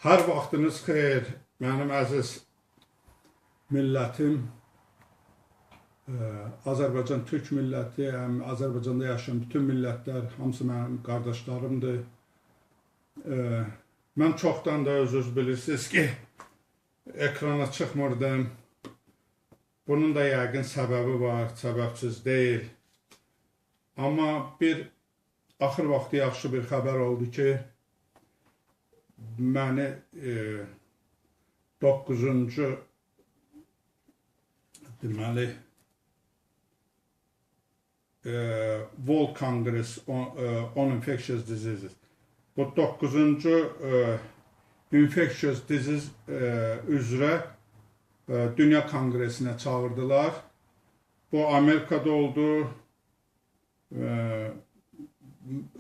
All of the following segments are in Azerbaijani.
Hər vaxtınız xeyir, mənim əziz millətim, Azərbaycan Türk milləti, Azərbaycanda yaşayan bütün millətlər, hamısı mənim qardaşlarımdır. Mən çoxdan da özünüz bilirsiniz ki, ekrana çıxmırdım. Bunun da yəqin səbəbi var, səbəbsiz deyil. Amma axır vaxtı yaxşı bir xəbər oldu ki, məni 9-cu deməli World Congress on Infectious Diseases. Bu 9-cu Infectious Disease üzrə Dünya Kongresinə çağırdılar. Bu Amerikada oldu.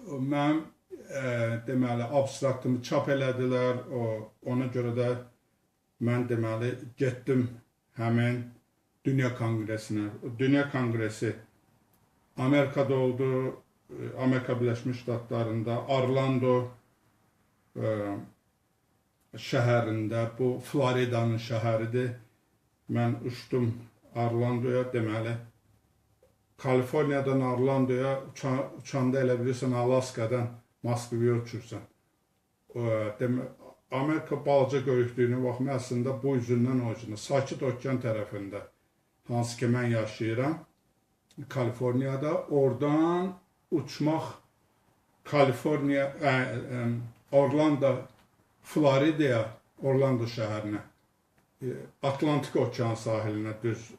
Mənim deməli abstraktımı çap elədilər. Ona görə də mən deməli getdim həmin Dünya Kongresinə. Dünya Kongresi Amerikada oldu. Amerika Birləşmiş Ştatlarında, Orlando şəhərində, bu Floridanın şəhəridir. Mən uçdum Orlandoya, deməli Kaliforniyadan Orlandoya uçanda elə bilirsən Alaskadan Moskvaya uçursan. Amerika balaca görüktüyünü baxma, əslində bu üzündən o üzündən, Sakit Okean tərəfində, hansı ki mən yaşayıram, Kaliforniyada, oradan uçmaq Orlando, Floridaya, Orlando şəhərinə, Atlantik Okean sahilinə düz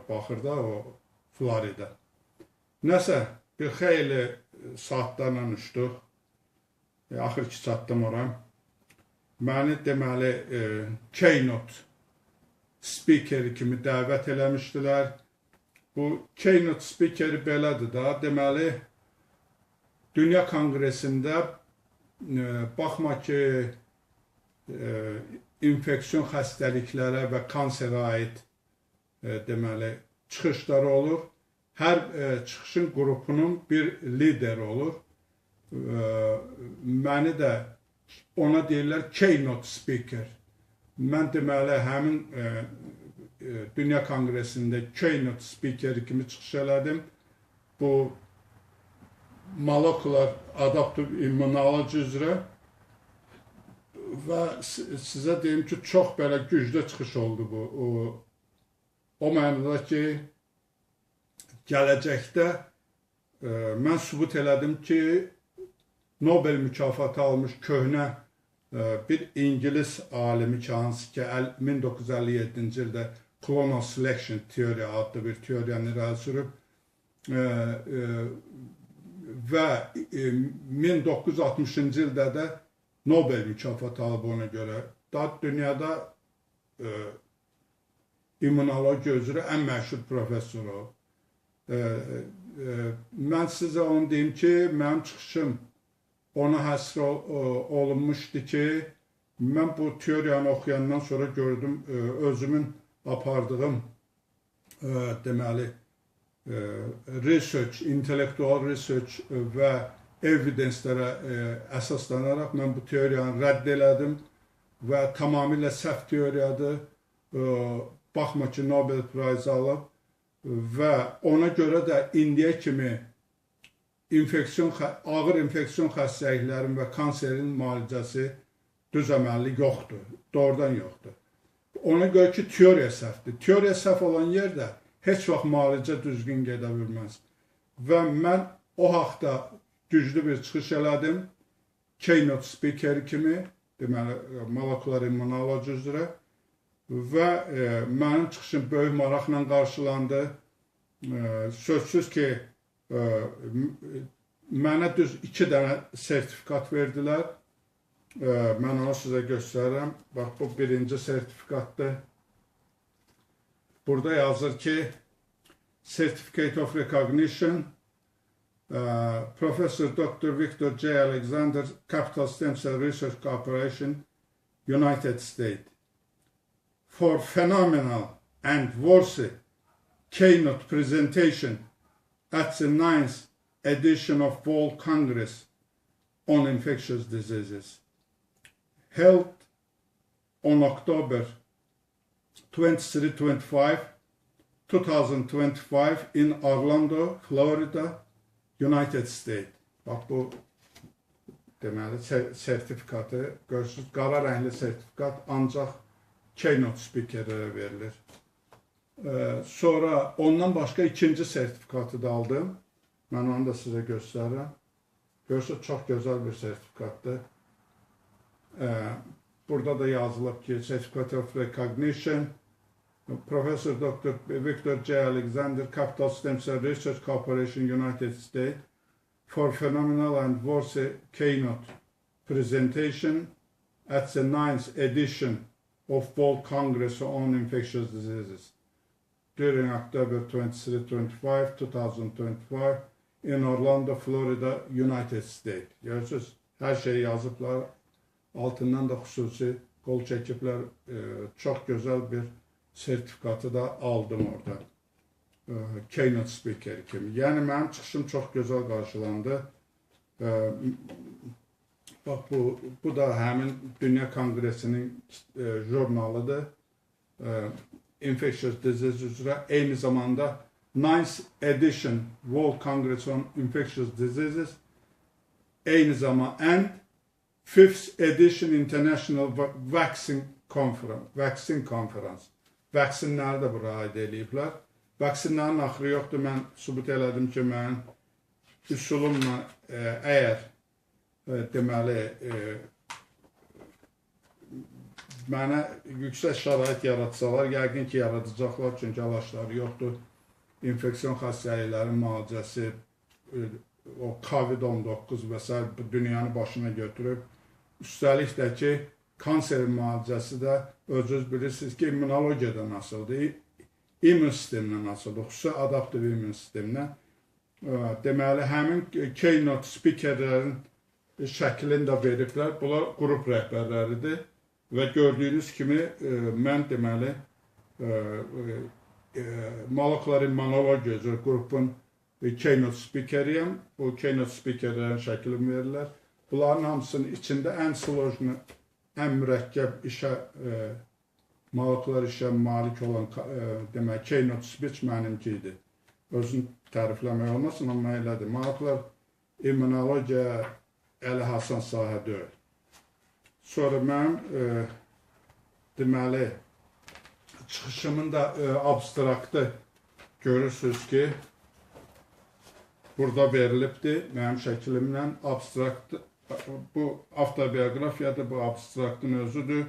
baxır da o Florida. Nəsə, bir xeyli saatlarla uçduq, axır ki çatdım ora. Məni deməli keynote speakeri kimi dəvət eləmişdilər. Bu keynote speakeri belədir da, deməli Dünya Kongresində baxma ki infeksiyon xəstəliklərə və kanserə aid deməli çıxışları olur. Hər çıxışın qrupunun bir lideri olur. Məni də ona deyirlər keynote speaker. Mən deməli həmin Dünya Kongresində keynote speakeri kimi çıxış elədim. Bu molekular adaptive immunology üzrə və sizə deyim ki, çox belə güclü çıxış oldu bu. O mənada ki, gələcəkdə mən sübut elədim ki, Nobel mükafatı almış köhnə bir İngilis alimi ki, hansı ki 1957-ci ildə clonal selection teoriya adlı bir teoriyanı irəli sürüb və 1960-cı ildə də Nobel mükafatı alıb ona görə. Da dünyada immunologiya üzrə ən məşhur professor o. Mən sizə onu deyim ki, mənim çıxışım ona həsr olunmuşdu ki, mən bu teoriyanı oxuyandan sonra gördüm özümün apardığım deməli research, intellektual research və evidencelərə əsaslanaraq mən bu teoriyanı rədd elədim və tamamilə səhv teoriyadır. Baxma ki, Nobel prize alıb və ona görə də indiyə kimi ağır infeksiyon xəstəliklərin və kanserin müalicəsi düz əməlli yoxdur, doğrudan yoxdur. Ona görə ki, teoriya səhvdir. Teoriya səhv olan yerdə heç vaxt müalicə düzgün gedə bilməz. Və mən o haqda güclü bir çıxış elədim, keynote speakeri kimi, deməli, molekular immunology üzrə və mənim çıxışım böyük maraqla qarşılandı. Sözsüz ki, mənə düz 2 dənə sertifikat verdilər. Mən onu sizə göstərirəm. Bax, bu birinci sertifikatdır. Burada yazır ki, Certificate of Recognition, Professor Dr. Victor J. Alexander, Capital Stem Cell Research Corporation, United States, for phenomenal and worthy keynote presentation at the 9th edition of World Congress on Infectious Diseases, held on October 23-25, 2025 in Orlando, Florida, United States. Bax, bu deməli sertifikatı, görürsünüz, qara rəngli sertifikat ancaq keynote speakerlərə verilir. Sonra ondan başqa ikinci sertifikatı da aldım. Mən onu da sizə göstərirəm. Görürsünüz, çox gözəl bir sertifikatdır. Burada da yazılıb ki, Certificate of Recognition, Professor Dr. Victor J. Alexander, Capital Stem Cell Research Corporation, United States, for phenomenal and worthy keynote presentation at the 9th edition of World Congress on Infectious Diseases during October 23-25, 2025 in Orlando, Florida, United States. Görürsünüz, hər şeyi yazıblar. Altından da xüsusi qol çəkiblər. Çox gözəl bir sertifikatı da aldım orada. Keynote speaker kimi. Yəni, mənim çıxışım çox gözəl qarşılandı. Bax, bu da həmin Dünya Konqresinin jurnalıdır. Infectious Disease üzrə. Eyni zamanda 9th edition World Congress on Infectious Diseases, eyni zamanda and 5th edition International Vaccine Conference. Vaksinləri də bura aid eləyiblər. Vaksinlərin axırı yoxdur. Mən sübut elədim ki, mən üsulumla əgər deməli mənə yüksək şərait yaratsalar, yəqin ki, yaradacaqlar, çünki əlaçları yoxdur. İnfeksiyon xəstəliklərin müalicəsi, o COVID-19 və s. dünyanı başına götürüb. Üstəlik də ki, kanserin müalicəsi də özünüz bilirsiniz ki, immunologiyadan asıldır, immun sistemindən asıldır, xüsusi adaptiv immun sistemindən. Deməli, həmin keynote speakerlərin şəklini də veriblər. Bunlar qrup rəhbərləridir və gördüyünüz kimi mən deməli Molecular Immunology üzrə qrupun keynote speakeriyəm. Bu keynote speakerlərin şəklini verirlər. Bunların hamısının içində ən slojni, ən mürəkkəb işə, molekular işə malik olan demək, keynote speech mənimki idi. Özünü tərifləmək olmasın, amma elədir. Molekular immunologiya əli hasan sahə deyil. Sonra mən deməli çıxışımın da abstraktı görürsünüz ki, burada verilibdir. Mənim şəklimlə abstrakt, bu avtobiografiyadır, bu abstraktın özüdür.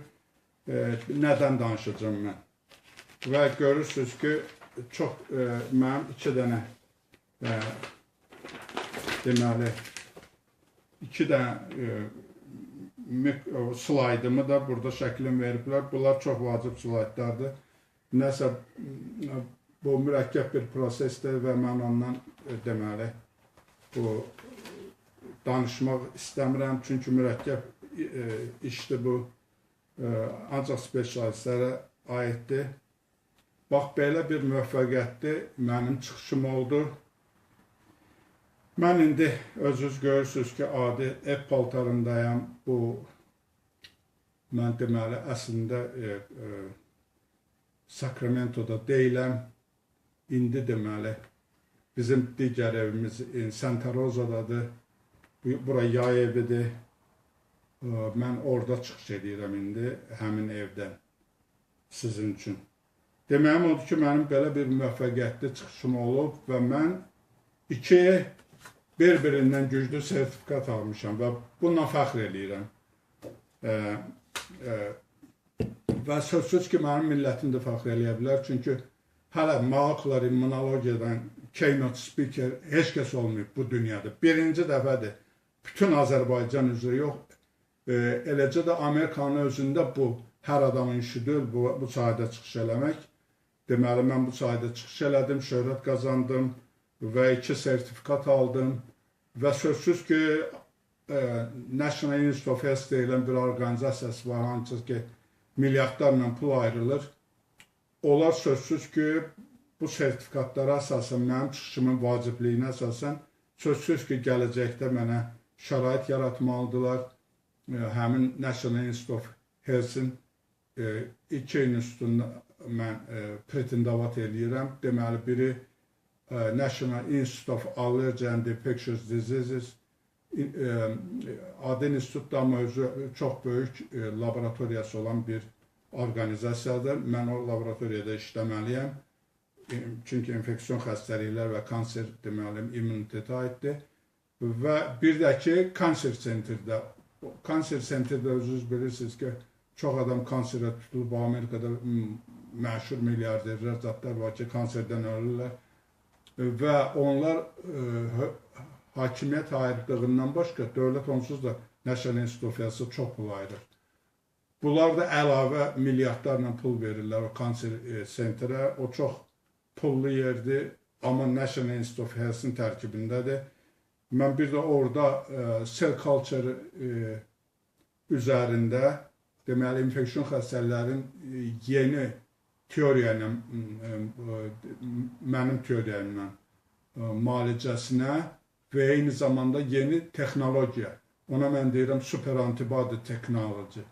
Nədən danışacağım mən? Və görürsünüz ki, çox mənim iki dənə deməli, iki dənə slaydımı da burada şəklin veriblər. Bunlar çox vacib slaydlardır. Nəsə, bu mürəkkəb bir prosesdir və mən ondan deməli, bu danışmaq istəmirəm. Çünki mürəkkəb işdir bu. Ancaq spesialistlərə aiddir. Bax, belə bir müvəffəqiyyətli mənim çıxışım oldu. Mən indi özünüz görürsünüz ki, adi ev paltarındayım. Bu, mən deməli, əslində Sacramento'da deyiləm. İndi deməli, bizim digər evimiz Santa Rosa'dadır. Bura yay evidir. Mən orada çıxış edirəm indi, həmin evdən, sizin üçün. Deməyim odur ki, mənim belə bir müvəffəqiyyətli çıxışım olub və mən iki bir-birindən güclü sertifikat almışam və bununla fəxr edirəm. Və sözsüz ki, mənim millətim də fəxr eləyə bilər. Çünki hələ molecular immunologiyadan keynote speaker heç kəs olmayıb bu dünyada. Birinci dəfədir. Bütün Azərbaycan üzrə yox. Eləcə də Amerikanın özündə bu hər adamın işi deyil, bu sahədə çıxış eləmək. Deməli, mən bu sahədə çıxış elədim, şöhrət qazandım və 2 sertifikat aldım. Və sözsüz ki, National Institute of Health deyilən bir organizasiyası var, hansı ki, milyardlarla pul ayrılır. Onlar sözsüz ki, bu sertifikatlara əsasən, mənim çıxışımın vacibliyinə əsasən, sözsüz ki, gələcəkdə mənə şərait yaratmalıdırlar. Həmin National Institute of Health-in 2 institutunda mən pretendavat edirəm. Deməli, biri National Institute of Allergy and Infectious Diseases adı institutda çox böyük laboratoriyası olan bir orqanizasiyadır. Mən o laboratoriyada işləməliyəm. Çünki infeksiyon xəstəliklər və kanser deməli immunitetə aiddir. Və bir də ki, kanser sentrdə. Kanser sentrdə özünüz bilirsiniz ki, çox adam kanserə tutulub. Amerikada məşhur milyarderlər, zatlar var ki, kanserdən ölürlər. Və onlar hakimiyyət ayırdığından başqa dövlət onsuz da National Institute çox pul ayırır. Bunlar da əlavə milyardlarla pul verirlər o kanser sentrə. O çox pullu yerdir, amma National Institute of Health-in tərkibindədir. Mən bir də orada cell culture üzərində, deməli, infeksiyon xəstəliklərin yeni teoriya ilə, mənim teoriyamla müalicəsinə və eyni zamanda yeni texnologiya. Ona mən deyirəm super antibody technology.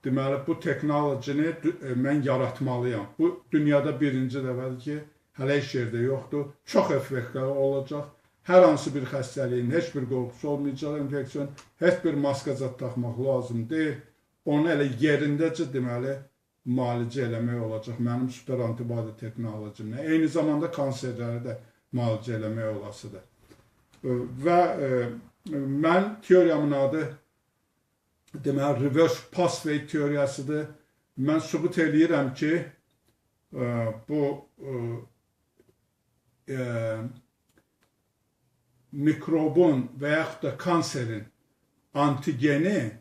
Deməli, bu texnologini mən yaratmalıyam. Bu, dünyada birinci dəfədir ki, hələ heç yerdə yoxdur. Çox effektli olacaq. Hər hansı bir xəstəliyin heç bir qorxusu olmayacaq, infeksiyon, heç bir maskazat taxmaq lazım deyil. Onu elə yerindəcə, deməli, müalicə eləmək olacaq. Mənim super antibody texnologimlə. Eyni zamanda kanserləri də müalicə eləmək olasıdır. Və mən teoriyamın adı deməli, reverse pathway teoriyasıdır. Mən sübut edirəm ki, bu mikrobun və yaxud da kanserin antigeni,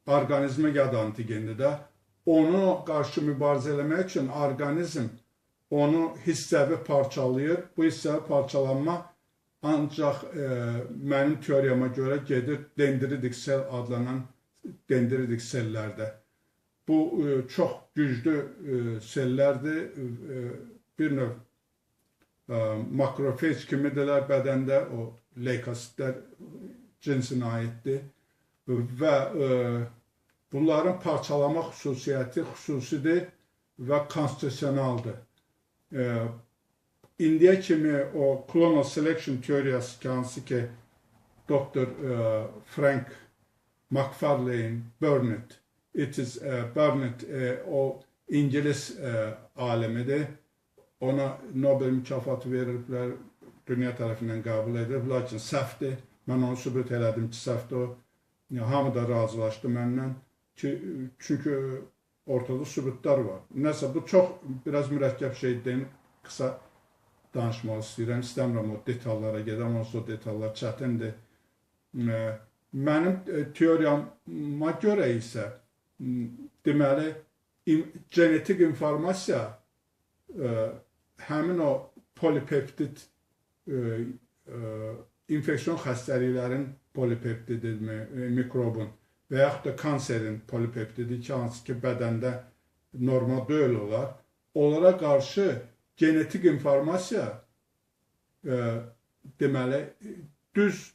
orqanizmə yad antigenidir də, onu qarşı mübarizə eləmək üçün orqanizm onu hissəvi parçalayır. Bu hissəvi parçalanma ancaq mənim teoriyama görə gedir dendritik sel adlanan dendritik sellərdə. Bu çox güclü sellərdir. Bir növ makrofej kimidirlər bədəndə, o leykositlər cinsinə aiddir və bunların parçalama xüsusiyyəti xüsusidir və konstitusionaldır. İndiyə kimi o clonal selection teoriyası hansı ki Dr. Frank McFarlane Burnett, Burnett o İngilis alimidir. Ona Nobel mükafatı veriliblər, dünya tərəfindən qəbul edilib, lakin səhvdir. Mən onu sübut elədim ki, səhvdir o. Hamı da razılaşdı məndən ki, çünki ortada sübutlar var. Nəsə, bu çox biraz mürəkkəb şeydir, qısa danışmaq istəyirəm. İstəmirəm o detallara gedəm, o detallar çətindir. Mənim teoriyama görə isə, deməli, genetik informasiya həmin o polipeptid infeksiyon xəstəliklərin polipeptididir, mikrobun və yaxud da kanserin polipeptidi ki, hansı ki, bədəndə normal deyil olar. Onlara qarşı genetik informasiya deməli, düz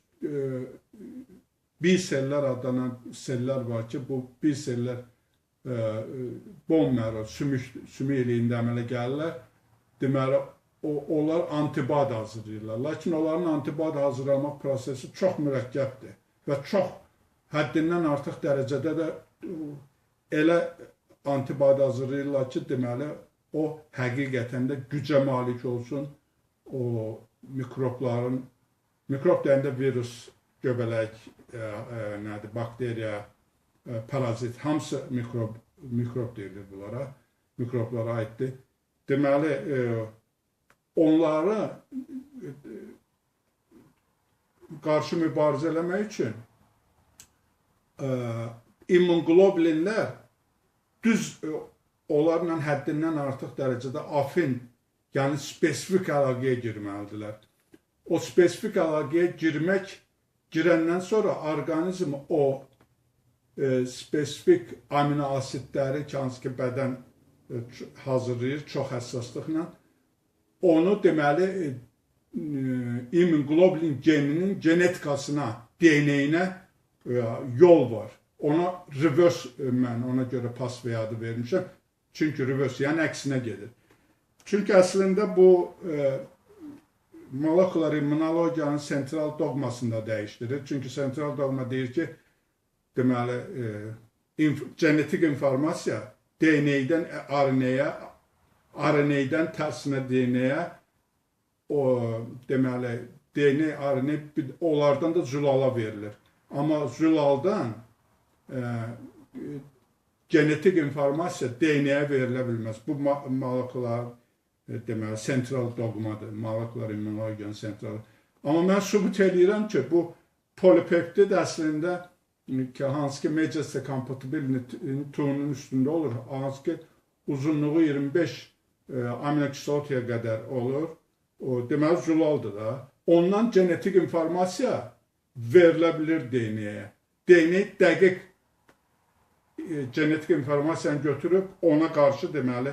B sellər adlanan sellər var ki, bu B sellər bone marrow, sümük eləyində əmələ gəlirlər. Deməli, onlar antibody hazırlayırlar. Lakin onların antibody hazırlamaq prosesi çox mürəkkəbdir və çox həddindən artıq dərəcədə də elə antibody hazırlayırlar ki, deməli, o həqiqətən də gücə malik olsun, o mikrobların, mikrob deyəndə virus, göbələk, bakteriya, parazit, hamısı mikrob deyilir bunlara, mikroblara aiddir. Deməli, onlara qarşı mübarizə eləmək üçün immungloblinlər düz onlarla həddindən artıq dərəcədə afin, yəni spesifik əlaqəyə girməlidirlər. O spesifik əlaqəyə girəndən sonra orqanizm o spesifik amino asidləri ki, hansı ki, bədən hazırlayır çox həssaslıqla, onu deməli immunglobulin geninin genetikasına, DNA-nə yol var. Ona reverse, mən ona görə password adı vermişəm. Çünki reverse, yəni əksinə gedir. Çünki əslində bu molekular immunologiyanın sentral dogmasında dəyişdirir. Çünki sentral dogma deyir ki, deməli, genetik informasiya DNA-dən RNA-yə, RNA-dən tərsinə DNA-yə, deməli, DNA, RNA, onlardan da zülala verilir. Amma zülaldan genetik informasiya DNA-yə verilə bilməz. Bu molekular, deməli, sentral dogmadır. Molekular immunologiyanın sentral. Amma mən sübut edirəm ki, bu polipeptid əslində hansı ki Major Compatibility 2-nun üstündə olur, hansı ki uzunluğu 25 aminokislotaya qədər olur, o deməli zülaldır da. Ondan genetik informasiya verilə bilir DNA-yə. DNA dəqiq genetik informasiyanı götürüb ona qarşı deməli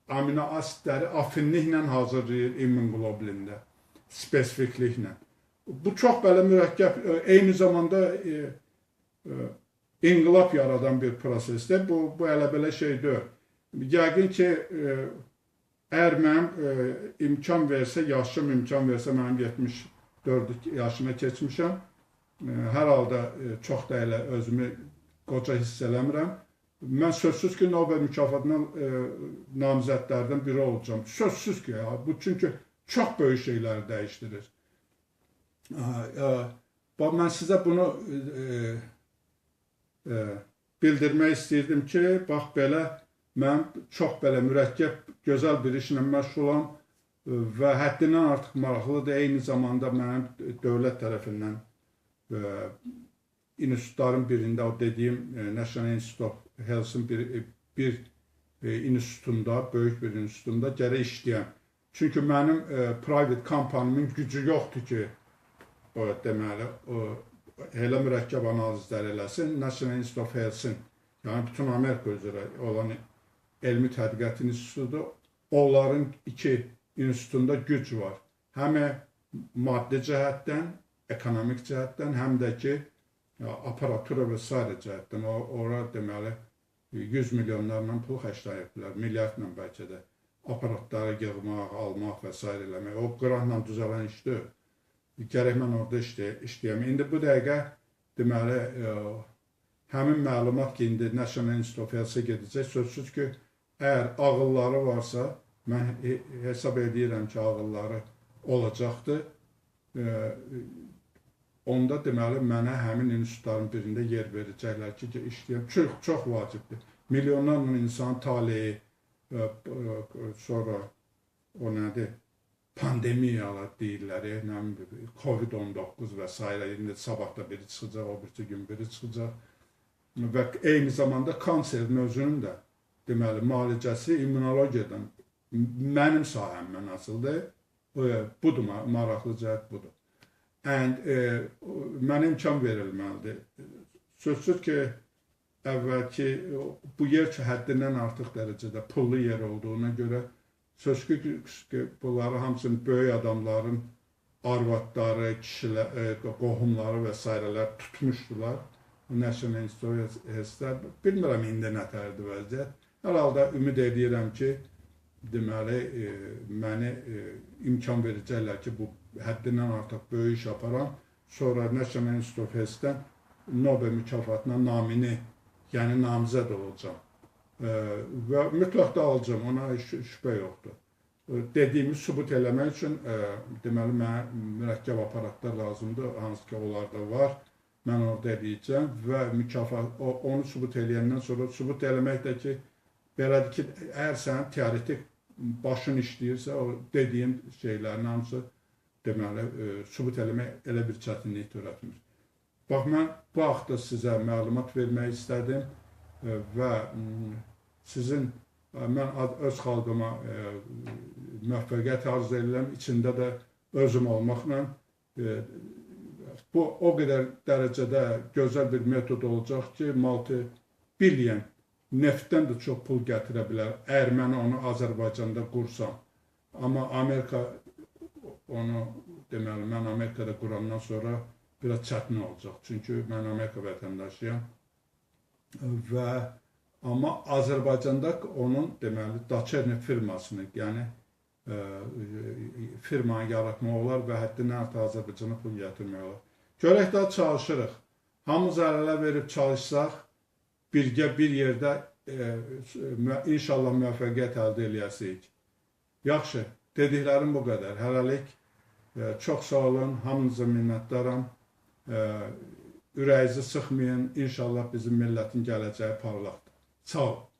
amino asidləri afinliklə hazırlayır immunglobulində, spesifikliklə. Bu çox belə mürəkkəb, eyni zamanda inqilab yaradan bir prosesdir. Bu elə belə şey deyil. Yəqin ki, əgər mənim imkan versə, yaşım imkan versə, mənim 74 yaşına keçmişəm. Hər halda çox da elə özümü qoca hiss eləmirəm. Mən sözsüz ki, Nobel mükafatına namizədlərdən biri olacağım. Sözsüz ki, bu çünki çox böyük şeyləri dəyişdirir. Mən sizə bunu bildirmək istəyirdim ki, bax belə, mən çox belə mürəkkəb, gözəl bir işlə məşğulam və həddindən artıq maraqlıdır. Eyni zamanda mənim dövlət tərəfindən institutların birində, o dediyim National Institute of Health-ın bir institutunda, böyük bir institutunda gərək işləyəm. Çünki mənim private company-min gücü yoxdur ki, deməli, elə mürəkkəb analizlər eləsin, National Institute of Health-ın, yəni bütün Amerika üzrə olan elmi tədqiqat institutudur. Onların iki institutunda güc var. Həm maddi cəhətdən, ekonomik cəhətdən, həm də ki, aparatura və s. cəhətdən. Ora deməli, 100 milyonlarla pul xərcləyiblər, milyardla bəlkə də aparatları yığmaq, almaq və s. eləmək. O qrantla düzələn işdir. Gərək mən orada işləyəm. İndi bu dəqiqə, deməli, həmin məlumat ki, indi National Institute of Health-a gedəcək. Sözsüz ki, əgər ağılları varsa, mən hesab edirəm ki, ağılları olacaqdır. Onda deməli, mənə həmin institutların birində yer verəcəklər ki, işləyəm. Çox vacibdir. Milyonlarla insan taleyi, sonra o nədir, pandemiyalar deyirlər, COVID-19 və s. İndi sabah da biri çıxacaq, o birisi gün biri çıxacaq. Və eyni zamanda kanserin özünün də, deməli, müalicəsi immunologiyadan mənim sahəmdən asıldır. Budur, maraqlı cəhət budur. Mənə imkan verilməlidir. Sözsüz ki, əvvəlki bu yer ki, həddindən artıq dərəcədə pullu yer olduğuna görə, sözsüz ki, bunları hamısını böyük adamların arvadları, kişilər, qohumları və s. tutmuşdular. National Institute of Health-lər, bilmirəm indi nətərdir vəziyyət. Hər halda ümid edirəm ki, deməli, mənə imkan verəcəklər ki, bu həddindən artıq böyük iş aparam. Sonra National Institute of Health-dən Nobel mükafatına namini, yəni namizəd olacam. Və mütləq də alacam, ona şübhə yoxdur. Dediyimi sübut eləmək üçün, deməli, mənə mürəkkəb aparatlar lazımdır, hansı ki, onlar da var. Mən orada edəcəm və mükafat, onu sübut eləyəndən sonra sübut eləmək də ki, belədir ki, əgər sənin teoretik başın işləyirsə, o dediyim şeylərin hamısı, deməli, sübut eləmək elə bir çətinlik törətmir. Bax, mən bu haqda sizə məlumat vermək istədim və sizin, mən öz xalqıma müvəffəqiyyət arzu edirəm, içində də özüm olmaqla. Bu, o qədər dərəcədə gözəl bir metod olacaq ki, multi-billion neftdən də çox pul gətirə bilər, əgər mən onu Azərbaycanda qursam. Amma Amerika onu, deməli, mən Amerikada qurandan sonra biraz çətin olacaq. Çünki mən Amerika vətəndaşıyam. Amma Azərbaycanda onun, deməli, Daçerni firmasını, yəni firmanı yaratmaq olar və həddindən artıq Azərbaycana pul gətirmək olar. Görək daha çalışırıq. Hamımız əl-ələ verib çalışsaq, birgə bir yerdə inşallah müvəffəqiyyət əldə eləyəsirik. Yaxşı, dediklərim bu qədər. Hələlik çox sağ olun, hamınıza minnətdaram. Ürəyinizi sıxmayın, inşallah bizim millətin gələcəyi parlaqdır. Sağ olun.